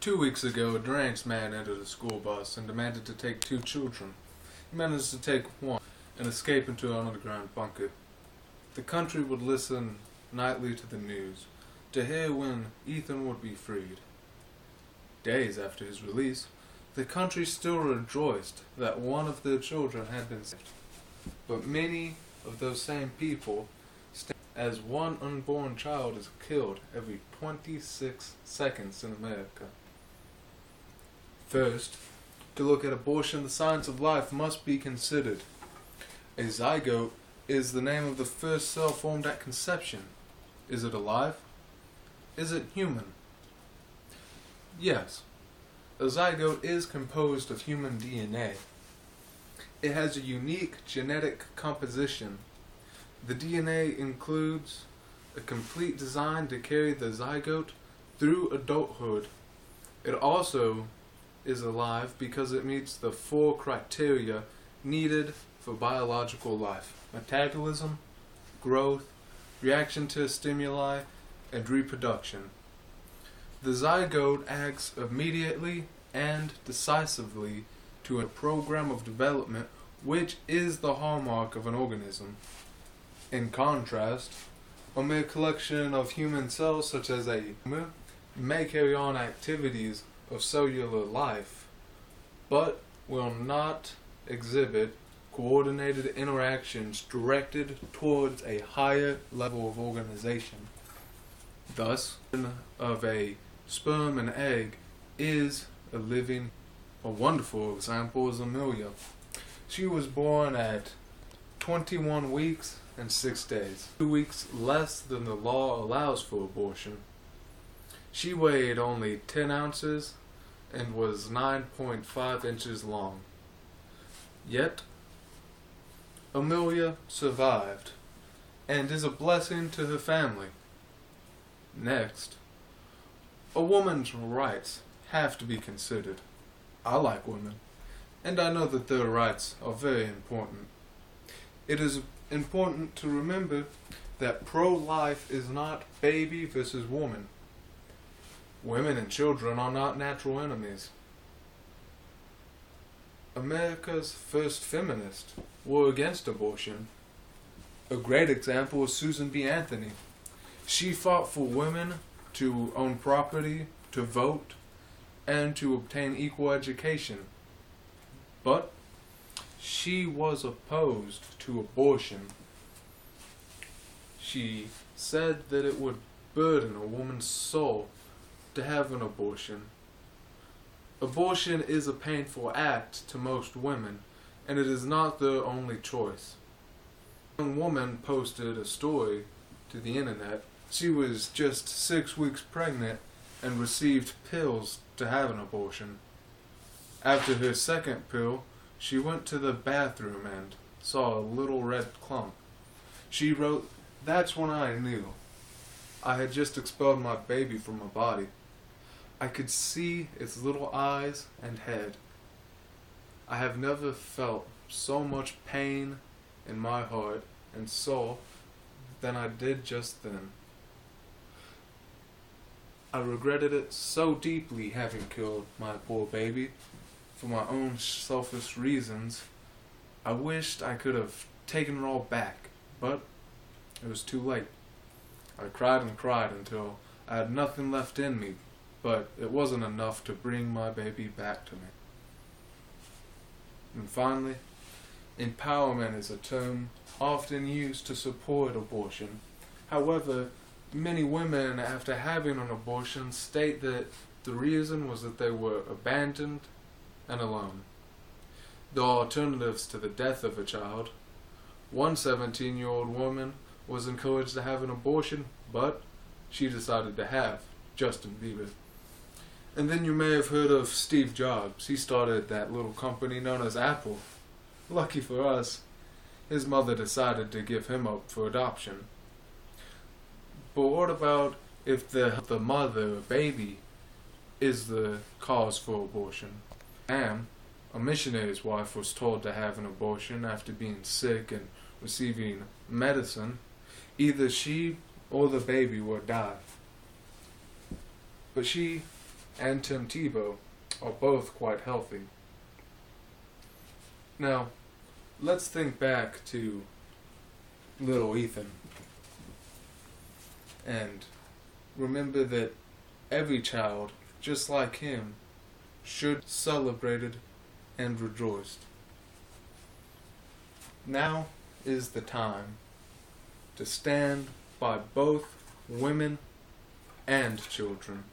2 weeks ago, a deranged man entered a school bus and demanded to take 2 children. He managed to take one and escape into an underground bunker. The country would listen nightly to the news to hear when Ethan would be freed. Days after his release, the country still rejoiced that one of their children had been saved. But many of those same people as one unborn child is killed every 26 seconds in America. First, to look at abortion, the science of life must be considered. A zygote is the name of the first cell formed at conception. Is it alive? Is it human? Yes. A zygote is composed of human DNA. It has a unique genetic composition. The DNA includes a complete design to carry the zygote through adulthood. It also is alive because it meets the 4 criteria needed for biological life: metabolism, growth, reaction to stimuli, and reproduction. The zygote acts immediately and decisively to a program of development which is the hallmark of an organism. In contrast, a mere collection of human cells such as a tumor may carry on activities of cellular life, but will not exhibit coordinated interactions directed towards a higher level of organization. Thus, of a sperm and egg is a living. A wonderful example is Amelia. She was born at 21 weeks and 6 days, 2 weeks less than the law allows for abortion. She weighed only 10 ounces and was 9.5 inches long. Yet, Amelia survived and is a blessing to her family. Next, a woman's rights have to be considered. I like women, and I know that their rights are very important. It is important to remember that pro-life is not baby versus woman. Women and children are not natural enemies. America's first feminists were against abortion. A great example is Susan B. Anthony. She fought for women to own property, to vote, and to obtain equal education. But she was opposed to abortion. She said that it would burden a woman's soul to have an abortion. Abortion is a painful act to most women, and it is not their only choice. A young woman posted a story to the internet. She was just 6 weeks pregnant and received pills to have an abortion. After her second pill, she went to the bathroom and saw a little red clump. She wrote, "That's when I knew. I had just expelled my baby from my body. I could see its little eyes and head. I have never felt so much pain in my heart and soul than I did just then. I regretted it so deeply, having killed my poor baby for my own selfish reasons. I wished I could have taken it all back, but it was too late. I cried and cried until I had nothing left in me, but it wasn't enough to bring my baby back to me." And finally, empowerment is a term often used to support abortion. However, many women, after having an abortion, state that the reason was that they were abandoned and alone. The alternatives to the death of a child. One 17-year-old woman was encouraged to have an abortion, but she decided to have Justin Bieber. And then you may have heard of Steve Jobs. He started that little company known as Apple. Lucky for us, his mother decided to give him up for adoption. But what about if the mother or baby is the cause for abortion? Pam, a missionary's wife, was told to have an abortion after being sick and receiving medicine. Either she or the baby would die. But she and Tim Tebow are both quite healthy. Now, let's think back to little Ethan and remember that every child, just like him, should be celebrated and rejoiced. Now is the time to stand by both women and children.